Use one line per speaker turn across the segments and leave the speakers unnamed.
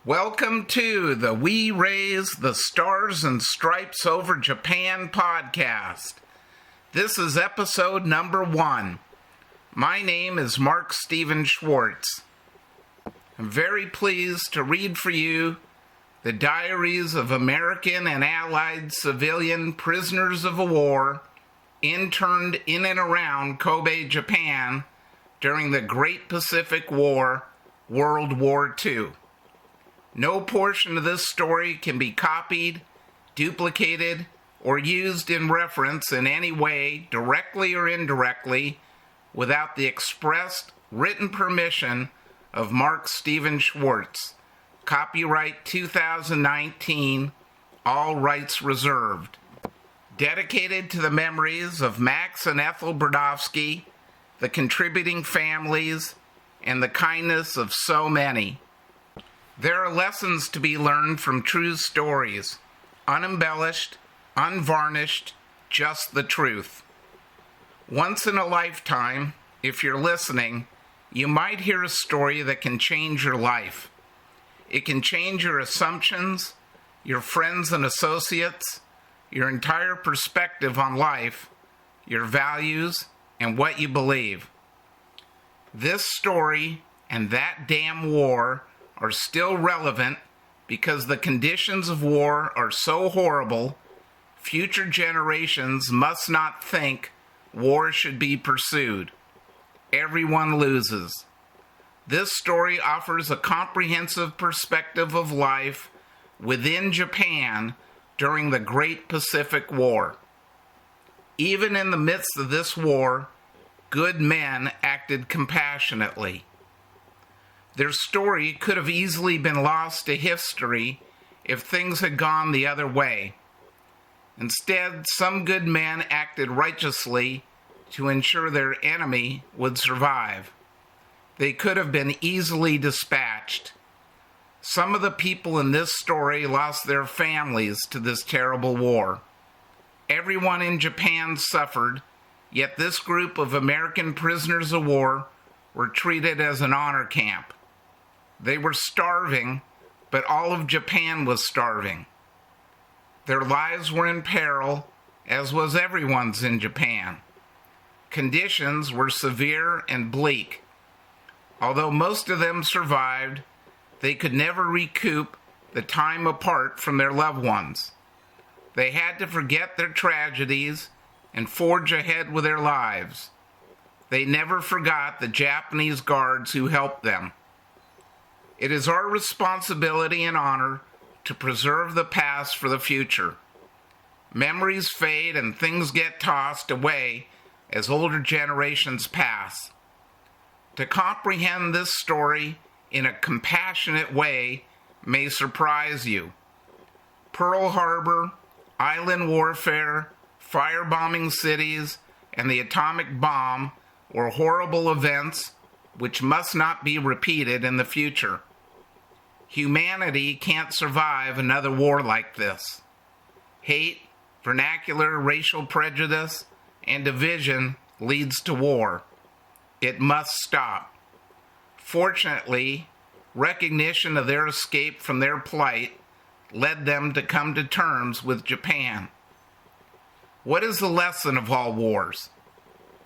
Welcome to the We Raise the Stars and Stripes Over Japan podcast. This is episode number 1. My name is Mark Steven Schwartz. I'm very pleased to read for you the diaries of American and Allied civilian prisoners of war interned in and around Kobe, Japan during the Great Pacific War, World War II. No portion of this story can be copied, duplicated, or used in reference in any way, directly or indirectly, without the expressed written permission of Mark Steven Schwartz. Copyright 2019, all rights reserved. Dedicated to the memories of Max and Ethel Brodowski, the contributing families, and the kindness of so many. There are lessons to be learned from true stories, unembellished, unvarnished, just the truth. Once in a lifetime, if you're listening, you might hear a story that can change your life. It can change your assumptions, your friends and associates, your entire perspective on life, your values, and what you believe. This story and that damn war are still relevant because the conditions of war are so horrible, future generations must not think war should be pursued. Everyone loses. This story offers a comprehensive perspective of life within Japan during the Great Pacific War. Even in the midst of this war, good men acted compassionately. Their story could have easily been lost to history if things had gone the other way. Instead, some good men acted righteously to ensure their enemy would survive. They could have been easily dispatched. Some of the people in this story lost their families to this terrible war. Everyone in Japan suffered, yet this group of American prisoners of war were treated as an honor camp. They were starving, but all of Japan was starving. Their lives were in peril, as was everyone's in Japan. Conditions were severe and bleak. Although most of them survived, they could never recoup the time apart from their loved ones. They had to forget their tragedies and forge ahead with their lives. They never forgot the Japanese guards who helped them. It is our responsibility and honor to preserve the past for the future. Memories fade and things get tossed away as older generations pass. To comprehend this story in a compassionate way may surprise you. Pearl Harbor, island warfare, firebombing cities, and the atomic bomb were horrible events which must not be repeated in the future. Humanity can't survive another war like this. Hate, vernacular racial prejudice, and division leads to war. It must stop. Fortunately, recognition of their escape from their plight led them to come to terms with Japan. What is the lesson of all wars?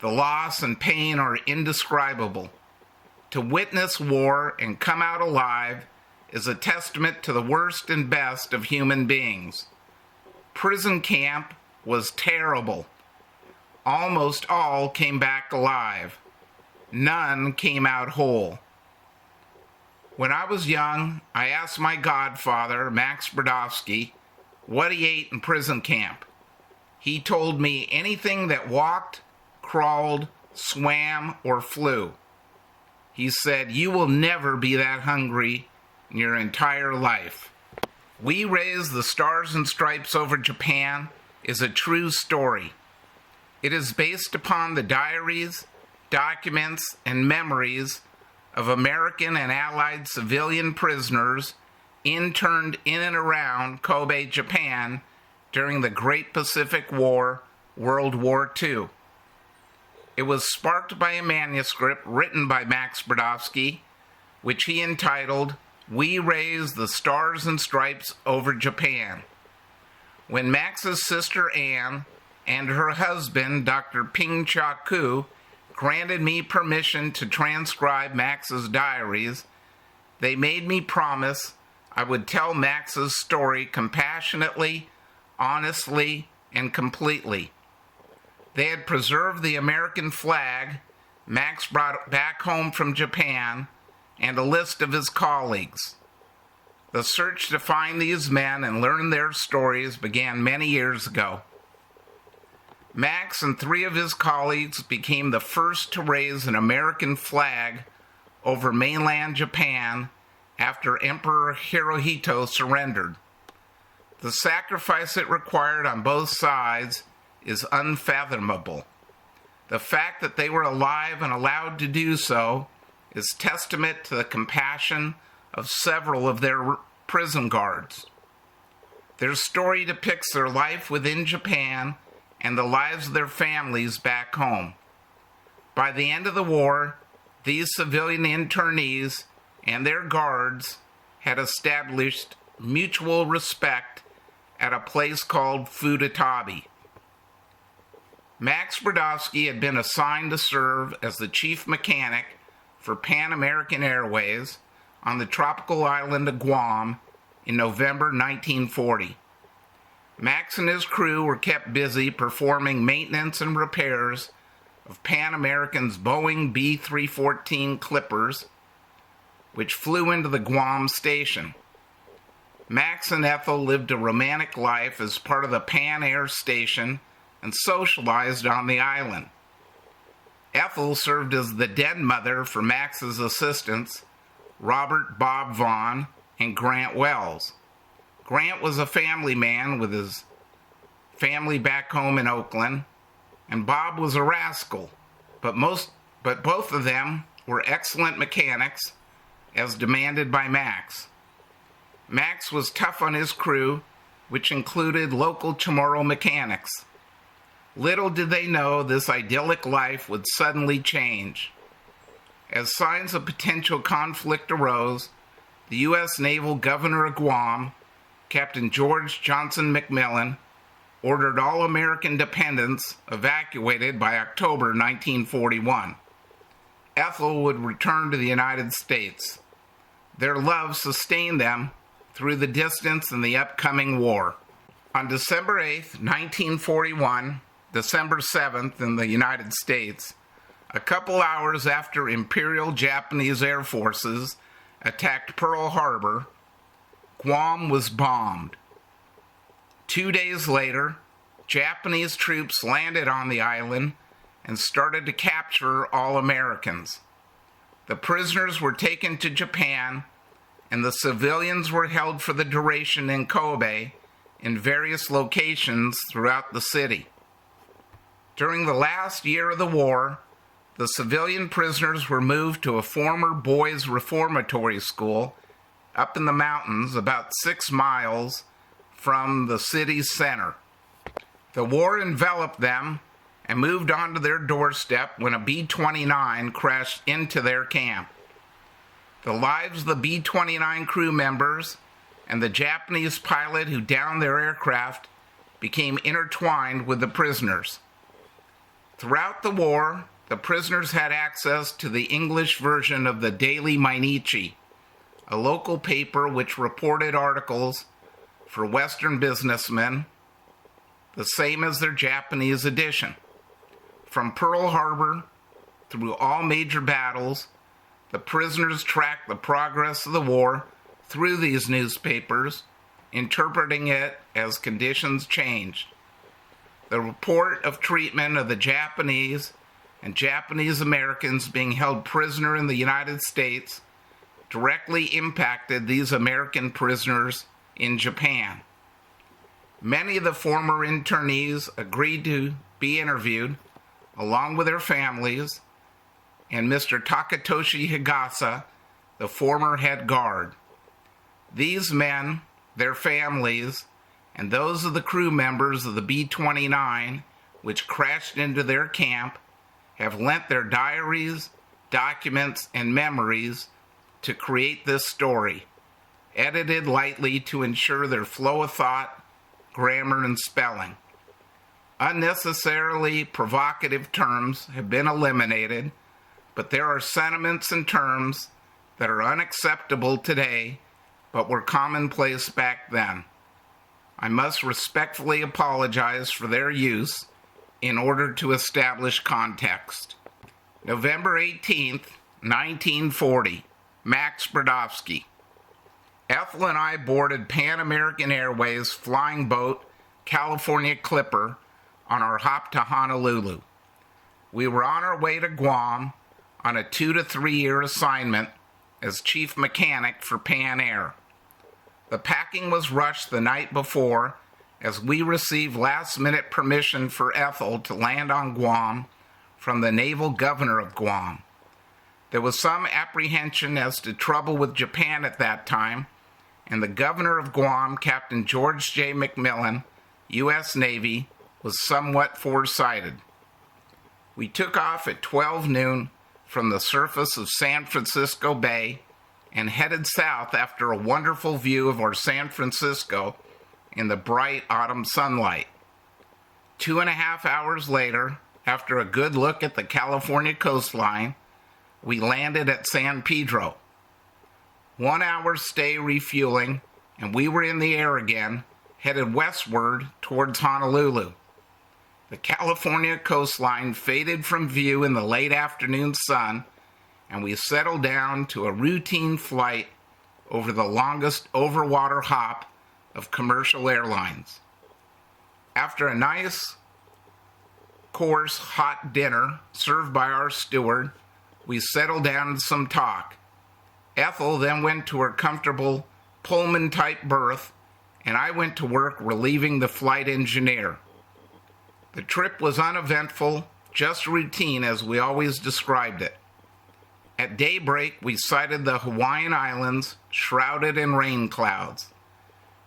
The loss and pain are indescribable. To witness war and come out alive is a testament to the worst and best of human beings. Prison camp was terrible. Almost all came back alive. None came out whole. When I was young, I asked my godfather, Max Brodowski, what he ate in prison camp. He told me anything that walked, crawled, swam, or flew. He said, "You will never be that hungry in your entire life." We Raise the Stars and Stripes Over Japan is a true story. It is based upon the diaries, documents, and memories of American and Allied civilian prisoners interned in and around Kobe, Japan during the Great Pacific War, World War II. It was sparked by a manuscript written by Max Brodowski, which he entitled We raised the Stars and Stripes over Japan. When Max's sister Anne and her husband, Dr. Ping Cha-ku, granted me permission to transcribe Max's diaries, they made me promise I would tell Max's story compassionately, honestly, and completely. They had preserved the American flag Max brought back home from Japan and a list of his colleagues. The search to find these men and learn their stories began many years ago. Max and 3 of his colleagues became the first to raise an American flag over mainland Japan after Emperor Hirohito surrendered. The sacrifice it required on both sides is unfathomable. The fact that they were alive and allowed to do so is testament to the compassion of several of their prison guards. Their story depicts their life within Japan and the lives of their families back home. By the end of the war, these civilian internees and their guards had established mutual respect at a place called Fudutabi. Max Brodowski had been assigned to serve as the chief mechanic for Pan American Airways on the tropical island of Guam in November 1940. Max and his crew were kept busy performing maintenance and repairs of Pan American's Boeing B-314 Clippers, which flew into the Guam station. Max and Ethel lived a romantic life as part of the Pan Air station and socialized on the island. Ethel served as the den mother for Max's assistants, Robert Bob Vaughn and Grant Wells. Grant was a family man with his family back home in Oakland, and Bob was a rascal, but both of them were excellent mechanics, as demanded by Max. Max was tough on his crew, which included local Chamorro mechanics. Little did they know this idyllic life would suddenly change. As signs of potential conflict arose, the U.S. Naval Governor of Guam, Captain George Johnson McMillan, ordered all American dependents evacuated by October 1941. Ethel would return to the United States. Their love sustained them through the distance and the upcoming war. On December 8, 1941, December 7th in the United States, a couple hours after Imperial Japanese Air Forces attacked Pearl Harbor, Guam was bombed. 2 days later, Japanese troops landed on the island and started to capture all Americans. The prisoners were taken to Japan, and the civilians were held for the duration in Kobe in various locations throughout the city. During the last year of the war, the civilian prisoners were moved to a former boys' reformatory school up in the mountains about 6 miles from the city's center. The war enveloped them and moved onto their doorstep when a B-29 crashed into their camp. The lives of the B-29 crew members and the Japanese pilot who downed their aircraft became intertwined with the prisoners. Throughout the war, the prisoners had access to the English version of the Daily Mainichi, a local paper which reported articles for Western businessmen, the same as their Japanese edition. From Pearl Harbor through all major battles, the prisoners tracked the progress of the war through these newspapers, interpreting it as conditions changed. The report of treatment of the Japanese and Japanese Americans being held prisoner in the United States directly impacted these American prisoners in Japan. Many of the former internees agreed to be interviewed, along with their families, and Mr. Takatoshi Higasa, the former head guard. These men, their families, and those of the crew members of the B-29, which crashed into their camp, have lent their diaries, documents, and memories to create this story. edited lightly to ensure their flow of thought, grammar, and spelling. Unnecessarily provocative terms have been eliminated, but there are sentiments and terms that are unacceptable today, but were commonplace back then. I must respectfully apologize for their use in order to establish context. November 18th, 1940, Max Brodowski. Ethel and I boarded Pan American Airways flying boat California Clipper on our hop to Honolulu. We were on our way to Guam on a 2 to 3 year assignment as chief mechanic for Pan Air. The packing was rushed the night before as we received last-minute permission for Ethel to land on Guam from the naval governor of Guam. There was some apprehension as to trouble with Japan at that time, and the governor of Guam, Captain George J. McMillan, U.S. Navy, was somewhat foresighted. We took off at 12 noon from the surface of San Francisco Bay and headed south after a wonderful view of our San Francisco in the bright autumn sunlight. 2.5 hours later, after a good look at the California coastline, we landed at San Pedro. 1 hour stay refueling, and we were in the air again, headed westward towards Honolulu. The California coastline faded from view in the late afternoon sun, and we settled down to a routine flight over the longest overwater hop of commercial airlines. After a nice course hot dinner served by our steward, we settled down to some talk. Ethel then went to her comfortable Pullman-type berth, and I went to work relieving the flight engineer. The trip was uneventful, just routine as we always described it. At daybreak, we sighted the Hawaiian Islands, shrouded in rain clouds.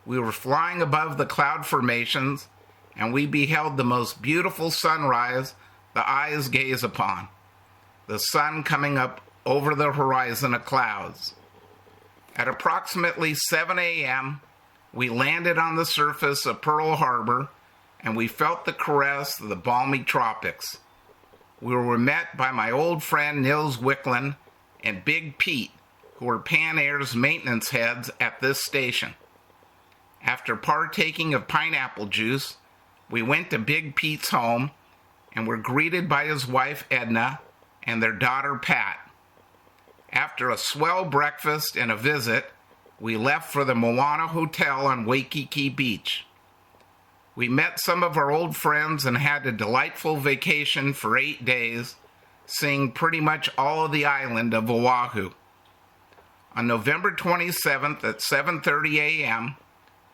We were flying above the cloud formations, and we beheld the most beautiful sunrise the eyes gaze upon, the sun coming up over the horizon of clouds. At approximately 7 a.m., we landed on the surface of Pearl Harbor, and we felt the caress of the balmy tropics. We were met by my old friend Nils Wicklund and Big Pete, who were Pan Air's maintenance heads at this station. After partaking of pineapple juice, we went to Big Pete's home and were greeted by his wife Edna and their daughter Pat. After a swell breakfast and a visit, we left for the Moana Hotel on Waikiki Beach. We met some of our old friends and had a delightful vacation for 8 days, seeing pretty much all of the island of Oahu. On November 27th at 7:30 a.m.,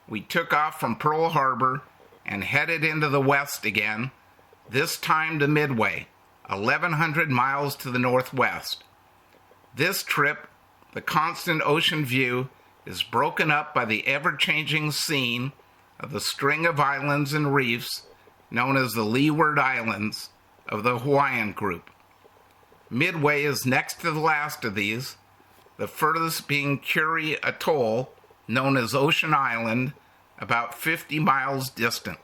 we took off from Pearl Harbor and headed into the west again, this time to Midway, 1,100 miles to the northwest. This trip, the constant ocean view, is broken up by the ever-changing scene of the string of islands and reefs known as the Leeward Islands of the Hawaiian group. Midway is next to the last of these, the furthest being Curie Atoll, known as Ocean Island, about 50 miles distant.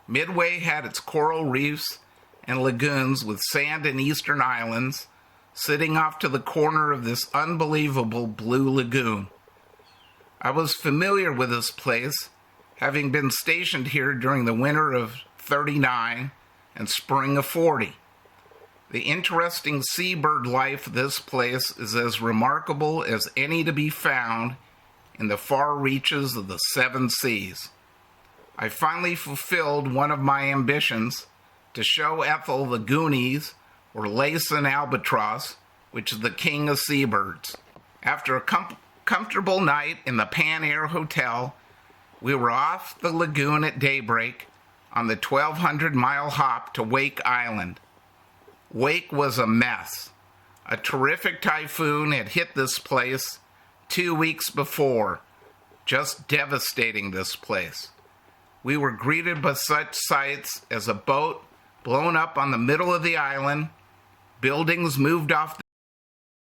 Midway had its coral reefs and lagoons with sand and eastern islands sitting off to the corner of this unbelievable blue lagoon. I was familiar with this place, having been stationed here during the winter of 39 and spring of 40. The interesting seabird life of this place is as remarkable as any to be found in the far reaches of the seven seas. I finally fulfilled one of my ambitions to show Ethel the Goonies, or Laysan albatross, which is the king of seabirds. After a comfortable night in the Pan Air Hotel, we were off the lagoon at daybreak on the 1,200-mile hop to Wake Island. Wake was a mess. A terrific typhoon had hit this place 2 weeks before, just devastating this place. We were greeted by such sights as a boat blown up on the middle of the island, buildings moved off